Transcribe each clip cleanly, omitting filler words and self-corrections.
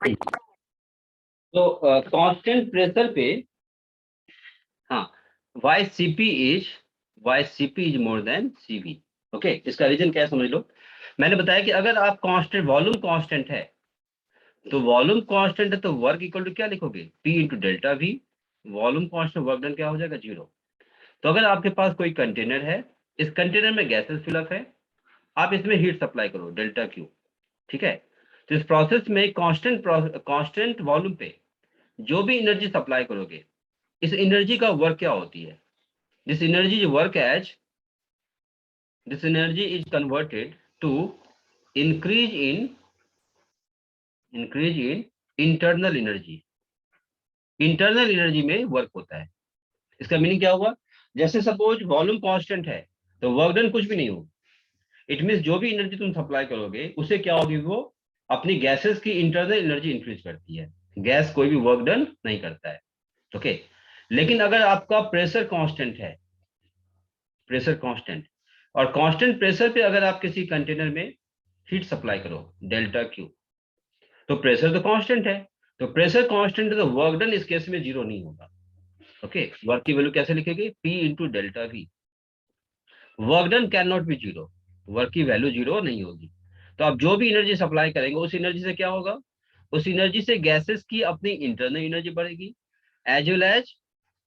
तो constant pressure पे, हाँ, why C P is more than C V. Okay, इसका रीजन क्या है समझ लो। मैंने बताया कि अगर आप कांस्टेंट वॉल्यूम कांस्टेंट है, तो वॉल्यूम कांस्टेंट है तो वर्क इक्वल टू क्या लिखोगे, P into delta we. Volume constant, work done क्या हो जाएगा, 0। तो अगर आपके पास कोई कंटेनर है, इस कंटेनर में गैसेस फिलअप है, आप इसमें हीट सप्लाई करो डेल्टा क्यू, ठीक है। तो इस प्रोसेस में कांस्टेंट वॉल्यूम पे जो भी एनर्जी सप्लाई करोगे, इस एनर्जी का वर्क क्या होती है, this energy work as this energy is converted to increase in internal energy। Internal energy में वर्क होता है। इसका मीनिंग क्या हुआ, जैसे सपोज वॉल्यूम कांस्टेंट है तो वर्क डन कुछ भी नहीं हो। इट मींस जो भी एनर्जी तुम सप्लाई करोगे उसे क्या होगी, वो अपनी गैसेस की इंटरनल एनर्जी इंक्रीज करती है। गैस कोई भी वर्क डन नहीं करता है। ओके, लेकिन अगर आपका प्रेशर कांस्टेंट है, प्रेशर कांस्टेंट, और कांस्टेंट प्रेशर पे अगर आप किसी कंटेनर में हीट सप्लाई करो डेल्टा क्यू, तो प्रेशर तो कांस्टेंट है, तो प्रेशर कांस्टेंट है तो वर्क डन इस केस में 0 नहीं होगा। ओके, वर्क की वैल्यू कैसे लिखेंगे, P into delta we. Work done can not be 0, work की वैल्यू 0 नहीं होगी। तो आप जो भी एनर्जी सप्लाई करेंगे उस एनर्जी से क्या होगा, उस एनर्जी से गैसेस की अपनी इंटरनल एनर्जी बढ़ेगी, एज वेल एज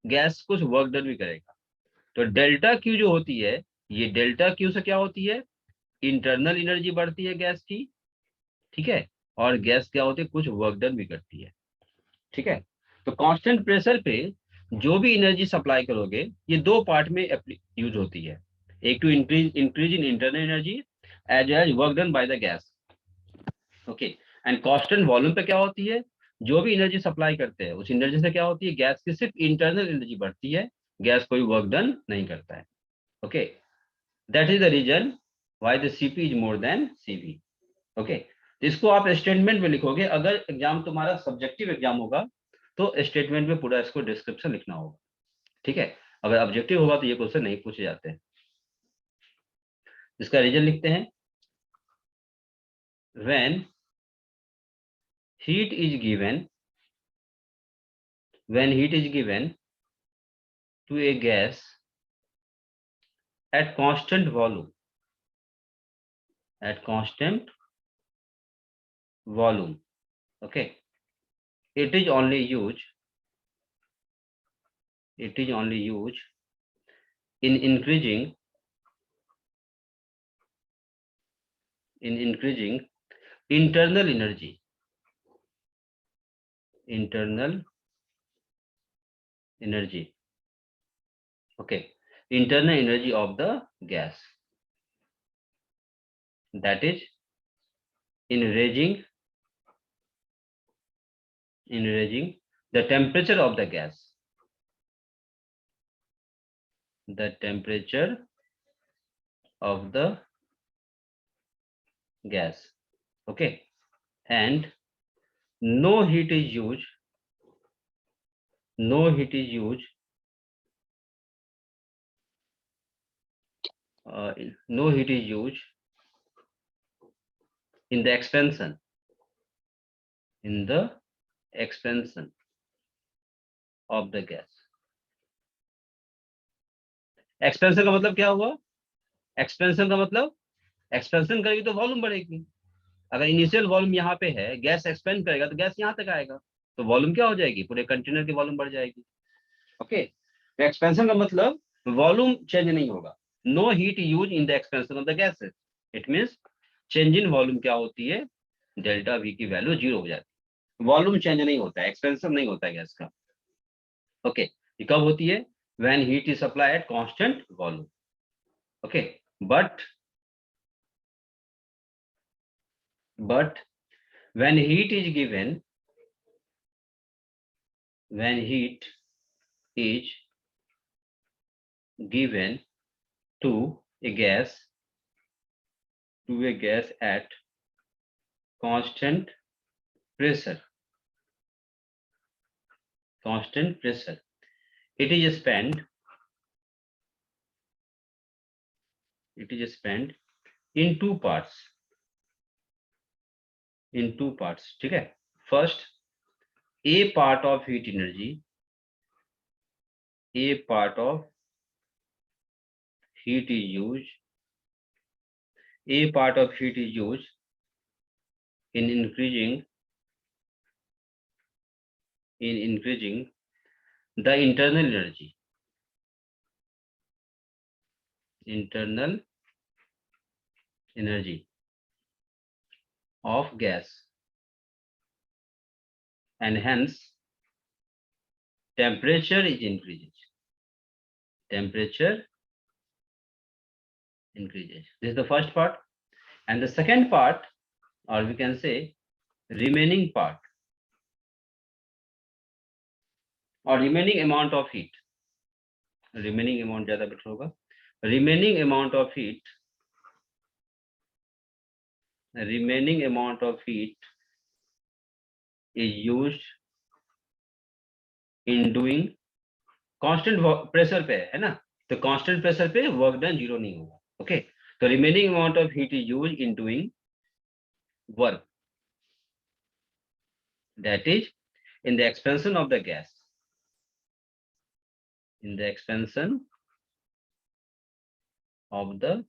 गैस कुछ वर्क डन भी करेगा। तो डेल्टा क्यू जो होती है, ये डेल्टा क्यू से क्या होती है, इंटरनल एनर्जी बढ़ती है गैस की, ठीक है, और गैस क्या होती है, कुछ वर्क डन भी करती है, ठीक है। तो कांस्टेंट प्रेशर पे जो भी एनर्जी सप्लाई करोगे, ये दो पार्ट में यूज होती है। एक to increase in internal energy as as work done by the gas. Okay, and constant volume पे क्या होती है, जो भी एनर्जी सप्लाई करते हैं उस एनर्जी से क्या होती है, गैस की सिर्फ इंटरनल एनर्जी बढ़ती है, गैस कोई वर्क डन नहीं करता है। Okay, that is the reason why the CP is more than CV. Okay, तो इसको आप स्टेटमेंट में लिखोगे। अगर एग्जाम तुम्हारा सब्जेक्टिव एग्जाम होगा तो स्टेटमेंट में पूरा इसको डिस्क्रिप्शन लिखना होगा, ठीक है। अगर ऑब्जेक्टिव होगा तो ये क्वेश्चन नहीं पूछे जाते हैं। इसका रीजन लिखते हैं, when heat is given, when heat is given to a gas at constant volume, at constant volume, okay, it is only used, it is only used in increasing, in increasing internal energy, internal energy, okay, internal energy of the gas, that is in raising, in raising the temperature of the gas, the temperature of the gas, okay, and no heat is used, no heat is used, no heat is used in the expansion, in the expansion of the gas। Expansion का मतलब क्या हुआ, expansion का मतलब expansion करेगी तो volume बढ़ेगी। अगर इनिशियल वॉल्यूम यहाँ पे है, गैस एक्सपेंड करेगा तो गैस यहाँ तक आएगा, तो वॉल्यूम क्या हो जाएगी, पूरे कंटेनर की वॉल्यूम बढ़ जाएगी। ओके, तो एक्सपेंशन का मतलब वॉल्यूम चेंज नहीं होगा, no heat use in the expansion of the gases. It means change in volume क्या होती है, डेल्टा वी की वैल्यू 0 हो जाती है, वॉल्यूम चेंज नहीं होता है, एक्सपेंशन नहीं होता है गैस का। ओके, ये कब होती है, when heat is supply at constant volume. Okay, but but when heat is given, when heat is given to a gas, to a gas at constant pressure, constant pressure, it is spent, it is spent in two parts, in two parts, ठीक है। first, a part of heat energy, a part of heat is used, a part of heat is used in increasing the internal energy of gas, and hence temperature is increases. Temperature increases. This is the first part. And the second part, or we can say remaining part, or remaining amount of heat. Remaining amount ज़्यादा better होगा. Remaining amount of heat is used in doing constant pressure पे है ना, तो constant pressure पे work done zero नहीं होगा. Okay, तो remaining amount of heat is used in doing work, that is in the expansion of the gas, in the expansion of the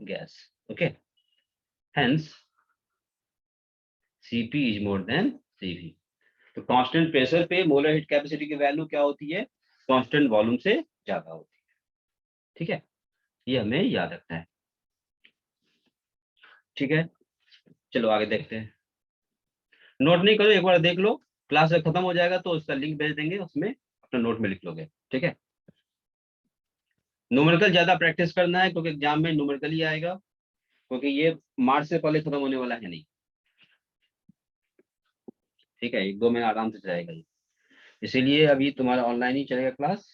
gas. Okay, hence Cp is more than Cv. तो constant pressure पे molar heat capacity की value क्या होती है, constant volume से ज्यादा होती है. ठीक है, ये हमें याद रखना है. ठीक है, चलो आगे देखते हैं. नोट नहीं करो, एक बार देख लो, क्लास जब खत्म हो जाएगा तो उसका लिंक भेज देंगे, उसमें अपना नोट में लिख लोगे. ठीक है, न्यूमेरिकल ज्यादा प्रैक्टिस करना है क्योंकि एग्जाम में न्यूमेरिकल ही आएगा, क्योंकि ये मार्च से पहले खत्म होने वाला है नहीं. ठीक है, 1-2 महीना आराम से जाएगा ये, इसीलिए अभी तुम्हारा ऑनलाइन ही चलेगा क्लास,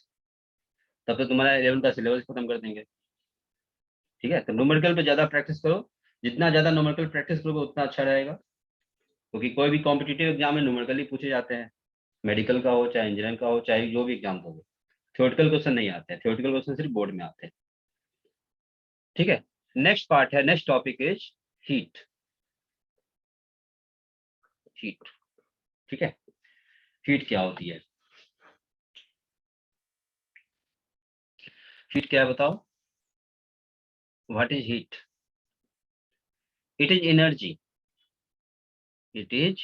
तब तक तुम्हारा 11 का सिलेबस खत्म कर देंगे. ठीक है, तो न्यूमेरिकल पे ज्यादा प्रैक्टिस करो, जितना ज्यादा न्यूमेरिकल प्रैक्टिस करोगे उतना अच्छा रहेगा, क्योंकि कोई भी कॉम्पिटिटिव एग्जाम में न्यूमेरिकल ही पूछे जाते हैं, मेडिकल का हो चाहे इंजीनियरिंग का हो चाहे जो भी एग्जाम हो. थ्योरेटिकल क्वेश्चन नहीं आते हैं, थ्योरेटिकल क्वेश्चन सिर्फ बोर्ड में आते हैं. ठीक है, नेक्स्ट पार्ट है, next topic is heat. Heat, ठीक है, हीट क्या होती है, हीट क्या है बताओ. What is heat? It is energy, it is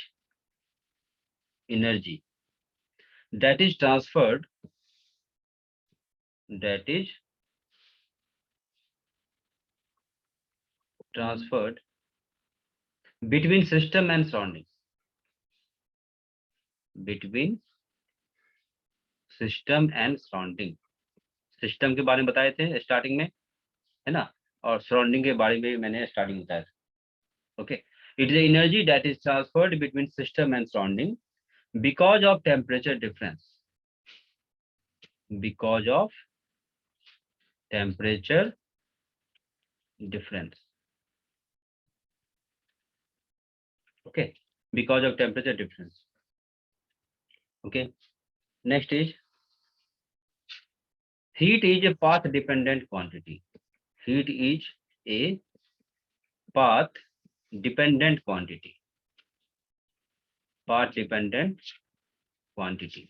energy that is transferred between system and surroundings, between system and surrounding. System के बारे में बताए थे स्टार्टिंग में, है ना, और सराउंडिंग के बारे में मैंने स्टार्टिंग बताया था. Okay, it is energy that is transferred between system and surrounding because of temperature difference, because of temperature difference. Okay, because of temperature difference. Okay, next is heat is a path dependent quantity. Heat is a path dependent quantity. Path dependent quantity.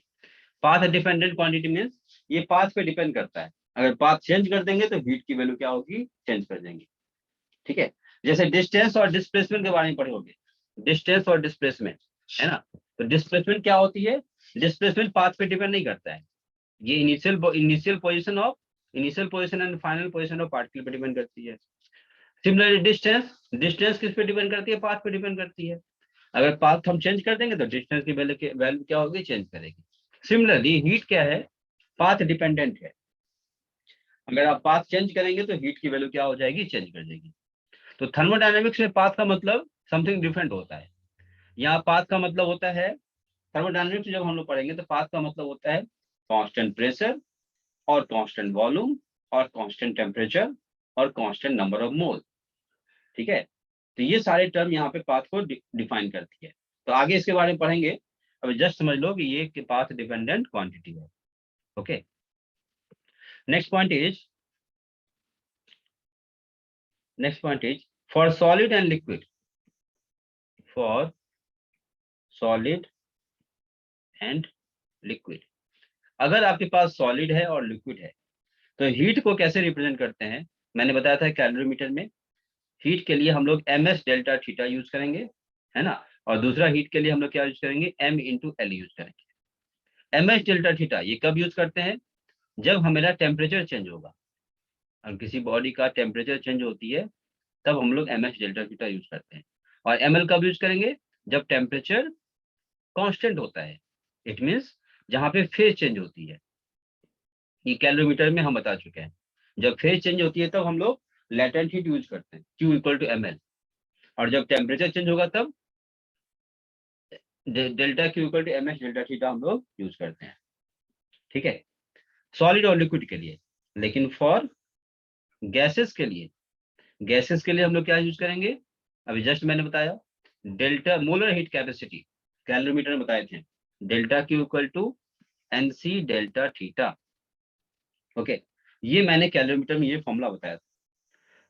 Path dependent quantity means ये path पे depend करता है, अगर path change कर देंगे तो heat की value क्या होगी, चेंज कर देंगे. ठीक है, जैसे डिस्टेंस और डिस्प्लेसमेंट के बारे में पढ़े होंगे, डिस्टेंस और डिस्प्लेसमेंट, है ना. तो डिस्प्लेसमेंट क्या होती है, डिस्प्लेसमेंट पाथ पे डिपेंड नहीं करता है, ये initial position and final position of particle पे डिपेंड करती है. सिमिलरली डिस्टेंस किस पे डिपेंड करती है, पाथ पे डिपेंड करती है. अगर पाथ हम चेंज कर देंगे तो डिस्टेंस की वैल्यू क्या होगी, चेंज करेगी. सिमिलरली हीट क्या है, पाथ डिपेंडेंट है. अगर आप पाथ चेंज करेंगे तो हीट की वैल्यू क्या हो जाएगी, चेंज कर देगी. तो थर्मोडायनेमिक्स में पाथ का मतलब समथिंग डिफरेंट होता है. यहाँ पाथ का मतलब होता है, थर्मोडायनेमिक्स जब हम लोग पढ़ेंगे तो पाथ का मतलब होता है कांस्टेंट प्रेशर और कांस्टेंट वॉल्यूम और कांस्टेंट टेम्परेचर और कांस्टेंट नंबर ऑफ मोल. ठीक है, तो ये सारे टर्म यहाँ पे पाथ को डिफाइन करती है. तो आगे इसके बारे में पढ़ेंगे, अभी जस्ट समझ लो कि ये पाथ डिपेंडेंट क्वांटिटी है. Okay, next point is for solid and liquid, for solid and liquid. अगर आपके पास सॉलिड है और लिक्विड है तो हीट को कैसे रिप्रेजेंट करते हैं, मैंने बताया था कैलोरीमीटर में। हीट के लिए हम लोग ms डेल्टा थीटा यूज करेंगे, है ना। और दूसरा हीट के लिए हम लोग क्या यूज करेंगे, m इंटू एल यूज करेंगे। ms डेल्टा थीटा ये कब यूज करते हैं, जब हमारा टेम्परेचर चेंज होगा। और किसी बॉडी का टेम्परेचर चेंज होती है तब हम लोग ms डेल्टा थीटा यूज करते हैं। और ml कब यूज करेंगे, जब टेम्परेचर कांस्टेंट होता है। इट मींस जहां पे फेज चेंज होती है, ये कैलोरीमीटर में हम बता चुके हैं। जब फेज चेंज होती है तब हम लोग लेटेंट हीट यूज करते हैं, Q इक्वल टू ml। और जब टेम्परेचर चेंज होगा तब delta Q equal to ms delta theta हम लोग यूज करते हैं। ठीक है, सॉलिड और लिक्विड के लिए। लेकिन फॉर गैसेस के लिए, गैसेस के लिए हम लोग क्या यूज करेंगे, अभी जस्ट मैंने बताया delta molar heat capacity, calorimeter में बताए थे, delta Q equal to NC delta theta. Okay, ये मैंने कैलोरीमीटर में ये फॉर्मूला बताया था।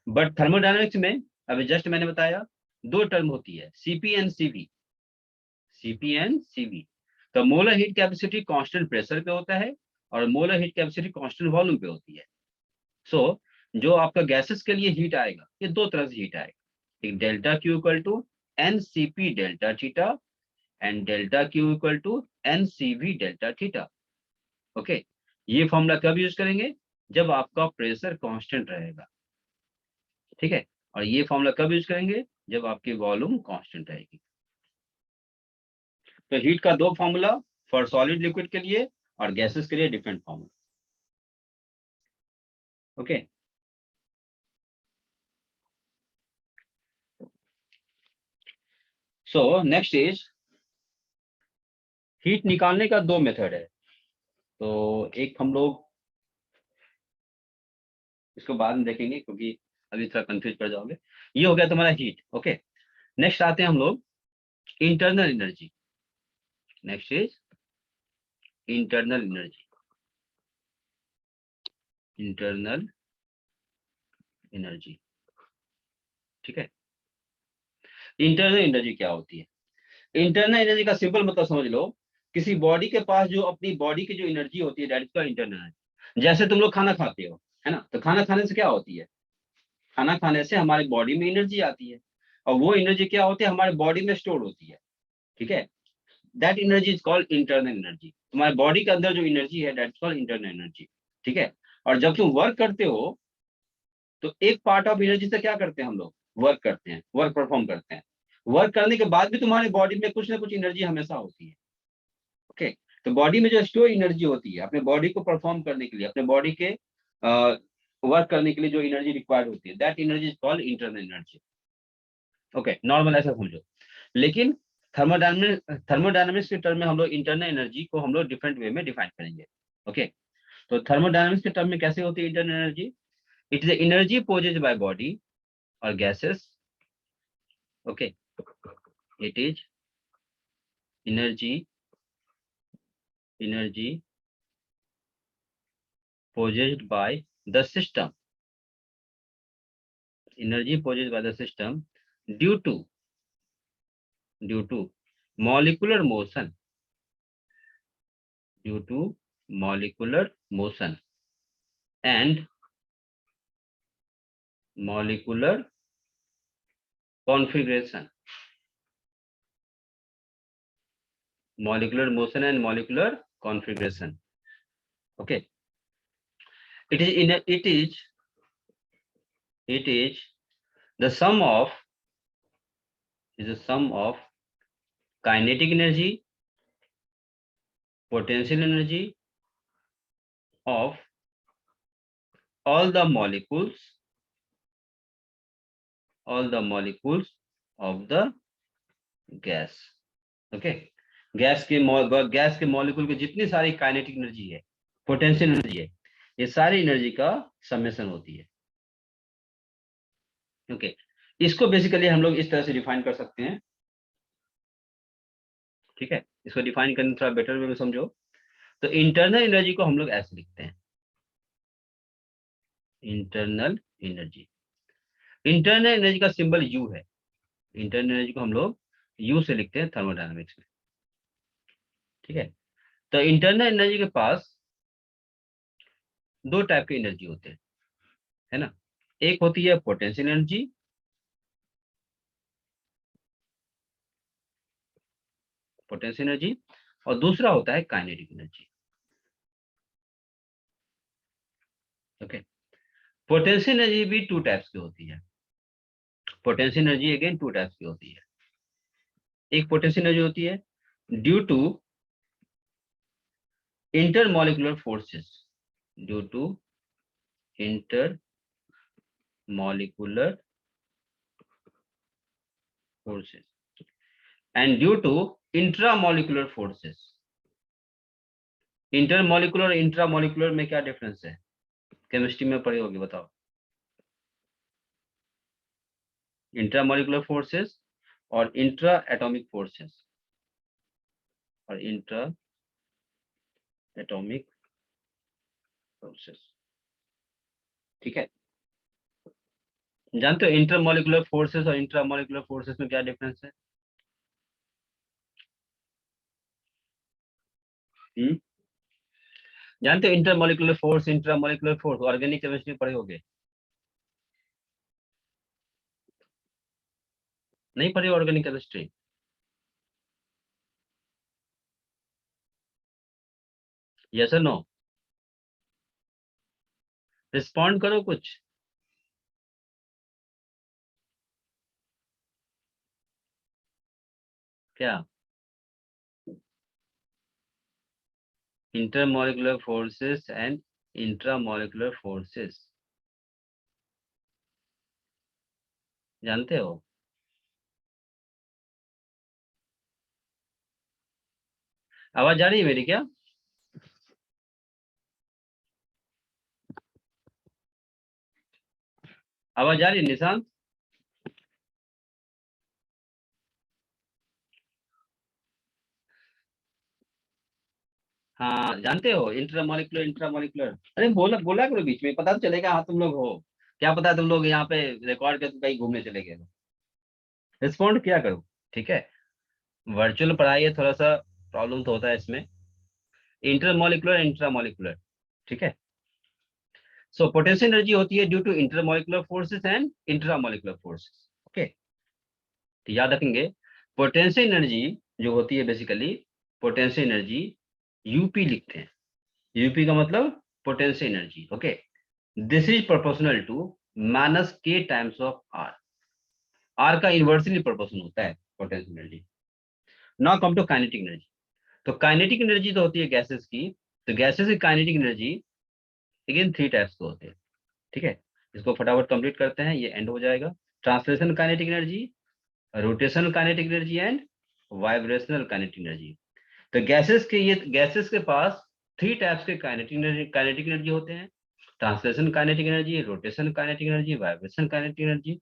बट थर्मोडायनामिक्स में अभी जस्ट मैंने बताया दो टर्म होती है, CP and CV। CP and CV। तो molar heat capacity constant pressure पे होता है और molar heat capacity constant volume पे होती है। सो जो आपका गैसेस के लिए हीट आएगा, ये दो तरह से हीट आएगा, एक delta Q equal to NCP delta theta and delta Q equal to NCV delta theta. Okay, ये फॉर्मूला कब यूज करेंगे, जब आपका प्रेशर कांस्टेंट रहेगा। ठीक है, और ये फॉर्मूला कब यूज करेंगे, जब आपकी वॉल्यूम कांस्टेंट रहेगी। तो हीट का दो फॉर्मूला, फॉर सॉलिड लिक्विड के लिए और गैसेस के लिए different formula. Okay, so next is heat निकालने का दो मेथड है। तो एक हम लोग इसको बाद में देखेंगे क्योंकि अभी थोड़ा कंफ्यूज कर जाओगे। ये हो गया तुम्हारा हीट। ओके, नेक्स्ट आते हैं हम लोग internal energy. Next is internal energy. Internal energy, ठीक है। इंटरनल एनर्जी क्या होती है, इंटरनल एनर्जी का सिंपल मतलब समझ लो, किसी बॉडी के पास जो अपनी बॉडी की जो एनर्जी होती है, that is called internal energy. जैसे तुम लोग खाना खाते हो, है ना, तो खाना खाने से क्या होती है, खाना खाने से हमारी बॉडी में एनर्जी आती है और वो एनर्जी क्या होती है, हमारे बॉडी में स्टोर होती है। ठीक है, that energy is called internal energy. तुम्हारे बॉडी के अंदर जो एनर्जी है that is called internal energy. ठीक है, और जब तुम वर्क करते हो तो एक पार्ट ऑफ एनर्जी से क्या करते हैं हम लोग, वर्क करते हैं, वर्क परफॉर्म करते हैं। वर्क करने के बाद भी तुम्हारी बॉडी में कुछ ना कुछ एनर्जी हमेशा होती है। ओके, तो बॉडी में जो स्टोर एनर्जी होती है, अपने बॉडी को परफॉर्म करने के लिए, अपने बॉडी के वर्क करने के लिए जो एनर्जी रिक्वायर्ड होती है, that energy is called internal energy. Okay, normal ऐसा समझो। लेकिन थर्मोडायनामिक्स के टर्म में हम लोग इंटरनल एनर्जी को हम लोग डिफरेंट वे में डिफाइन करेंगे। ओके, तो थर्मोडायनामिक्स के टर्म में कैसे होती है internal energy, it is energy possessed by body और gases. Okay, it is energy energy possessed by the system, energy possessed by the system due to molecular motion, due to molecular motion and molecular configuration, molecular motion and molecular configuration. Okay, it is in a, it is the sum of, is the sum of kinetic energy, potential energy of all the molecules of the gas. Okay, gas के molecule की जितनी सारी kinetic energy है, potential energy है, ये सारी energy का summation होती है। ओके, इसको बेसिकली हम लोग इस तरह से डिफाइन कर सकते हैं। ठीक है, इसको डिफाइन करने थोड़ा बेटर वे में समझो। तो इंटरनल एनर्जी को हम लोग ऐसे लिखते हैं, इंटरनल एनर्जी। इंटरनल एनर्जी का सिंबल U है। इंटरनल एनर्जी को हम लोग U से लिखते हैं थर्मोडायनामिक्स में। ठीक है। तो इंटरनल एनर्जी के पास दो टाइप के एनर्जी होते हैं, है ना। एक होती है पोटेंशियल एनर्जी, पोटेंशियल एनर्जी, और दूसरा होता है kinetic energy. Okay. Potential energy भी टू टाइप्स की होती है। Potential energy again two types की होती है। एक पोटेंशियल एनर्जी होती है due to intermolecular forces, due to intermolecular forces and due to intramolecular forces. Intermolecular और इंट्रामॉलिक्यूलर में क्या डिफरेंस है, केमिस्ट्री में पढ़े होगे, बताओ। इंट्रामॉलिक्यूलर फोर्सेस और इंट्रा एटॉमिक फोर्सेस, और इंट्रा एटॉमिक फोर्सेस। ठीक है। जानते हो इंटरमॉलिक्यूलर फोर्सेस और इंट्रामॉलिक्यूलर फोर्सेस में क्या डिफरेंस है? हम्म जानते हो intermolecular force, intramolecular force, organic chemistry पढ़े होगे? नहीं पढ़े ऑर्गेनिक केमिस्ट्री? यस और नो? रिस्पॉन्ड करो कुछ। क्या? Intermolecular forces and intramolecular forces जानते हो? आवाज आ रही है मेरी क्या? आवाज आ रही है निशांत? हाँ, जानते हो इंटरमॉलिक्यूलर इंट्रामॉलिक्यूलर? अरे बोला बोला करो बीच में, पता तो चलेगा हाँ तुम लोग हो। क्या पता तुम लोग यहाँ पे रिकॉर्ड करके कहीं घूमने चले गए हो। रिस्पॉन्ड किया करो। ठीक है। वर्चुअल पढ़ाई है, थोड़ा सा प्रॉब्लम तो होता है इसमें। Intermolecular intramolecular. ठीक है। सो पोटेंशियल एनर्जी होती है due to intermolecular forces and intramolecular forces. Okay. तो याद रखेंगे, पोटेंशियल एनर्जी जो होती है बेसिकली, पोटेंशियल एनर्जी यूपी लिखते हैं। यूपी का मतलब potential energy. Okay. This is proportional to minus K times of R. R का इन्वर्सली प्रोपोर्शनल होता है potential energy. Now come to kinetic energy. तो काइनेटिक एनर्जी तो होती है गैसेस की। तो गैसेस की kinetic energy again three types के होते हैं। ठीक है। इसको फटाफट कंप्लीट करते हैं, ये एंड हो जाएगा। Translation kinetic energy, rotational kinetic energy and vibrational kinetic energy. तो गैसेस के पास थ्री टाइप्स के काइनेटिक एनर्जी होते हैं। Translation kinetic energy, rotation kinetic energy, vibration kinetic energy.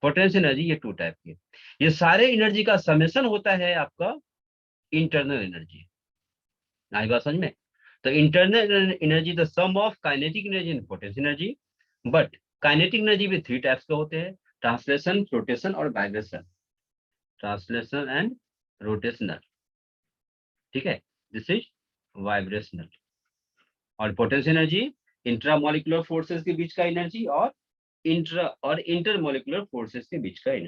Potential energy ये टू टाइप की। ये सारे एनर्जी का समेशन होता है आपका इंटरनल एनर्जी। आई बात समझ में? तो internal energy the sum of kinetic energy and potential energy. But kinetic energy भी थ्री टाइप्स के होते हैं, ट्रांसलेशन, रोटेशन और वाइब्रेशन। Translation and rotational. ठीक है। This is vibrational. और पोटेंशियल एनर्जी इंट्रामोलिकुलर फोर्सेस के बीच का एनर्जी, और इंटर मॉलिकुलर फोर्सेस के बीच का एनर्जी।